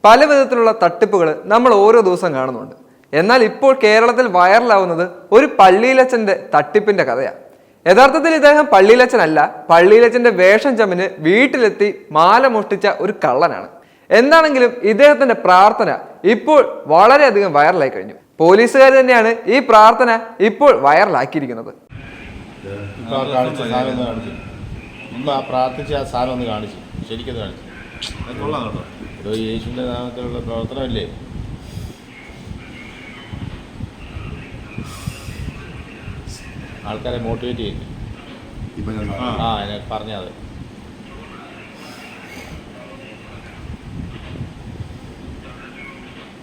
പല വിധത്തിലുള്ള തട്ടിപ്പുകൾ നമ്മൾ ഓരോ ദിവസം കാണുന്നുണ്ട്. എന്നാൽ ഇപ്പോൾ കേരളത്തിൽ വൈറലാവുന്നത് ഒരു പള്ളിയിലച്ചന്റെ തട്ടിപ്പിന്റെ കഥയാണ്. യഥാർത്ഥത്തിൽ ഇദ്ദേഹം പള്ളിയിലച്ചനല്ല, പള്ളിയിലച്ചന്റെ വേഷം ചമഞ്ഞ് വീട്ടിലെത്തി മാല മോഷ്ടിച്ച ഒരു കള്ളനാണ്. എന്താണെങ്കിലും ഇദ്ദേഹത്തിന്റെ പ്രാർത്ഥന ഇപ്പോൾ വളരെയധികം വൈറലായി കഴിഞ്ഞു. പോലീസുകാർ തന്നെയാണ് ഈ പ്രാർത്ഥന ഇപ്പോൾ വൈറലാക്കിയിരിക്കുന്നത്. യേശുവിന്റെ നാമത്തിലുള്ള പ്രവർത്തനമല്ലേ? ആൾക്കാരെ മോട്ടിവേറ്റ് ചെയ്യുന്നു. പറഞ്ഞത്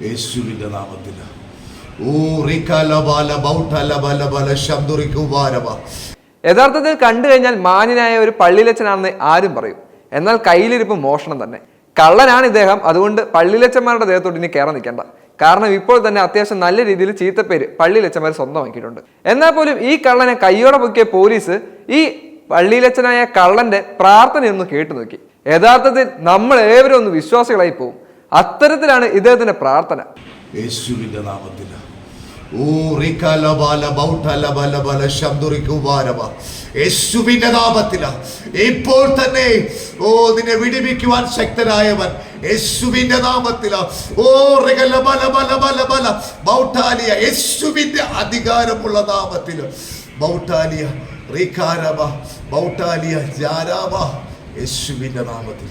യേശുവിന്റെ നാമത്തിൽ. യഥാർത്ഥത്തിൽ കണ്ടു കഴിഞ്ഞാൽ മാന്യനായ ഒരു പള്ളിയിലച്ചനാണെന്ന് ആരും പറയും. എന്നാൽ കയ്യിലിരിപ്പ് മോഷണം തന്നെ. കള്ളനാണ് ഇദ്ദേഹം. അതുകൊണ്ട് പള്ളിയിലച്ചന്മാരുടെ ദേഹത്തോട്ട് ഇനി കയറാൻ നിൽക്കേണ്ട. കാരണം ഇപ്പോൾ തന്നെ അത്യാവശ്യം നല്ല രീതിയിൽ ചീത്തപ്പേര് പള്ളിയിലച്ചന്മാർ സ്വന്തമാക്കിയിട്ടുണ്ട്. എന്നാൽ പോലും ഈ കള്ളനെ കയ്യോടെ പൊക്കിയ പോലീസ് ഈ പള്ളിയിലച്ചനായ കള്ളന്റെ പ്രാർത്ഥനയൊന്ന് കേട്ടു നോക്കി. യഥാർത്ഥത്തിൽ നമ്മൾ ഏവരും ഒന്ന് വിശ്വാസികളായി പോകും. അത്തരത്തിലാണ് ഇദ്ദേഹത്തിന്റെ പ്രാർത്ഥന. യേശുവിന്റെ നാമത്തിൽ യേശുവിന്റെ നാമത്തില ഇപ്പോൾ തന്നെ നിന്നെ വിടിവിക്കുവാൻ ശക്തനായവൻ യേശുവിന്റെ നാമത്തില. യേശുവിന്റെ അധികാരമുള്ള നാമത്തില് യേശുവിന്റെ നാമത്തിൽ.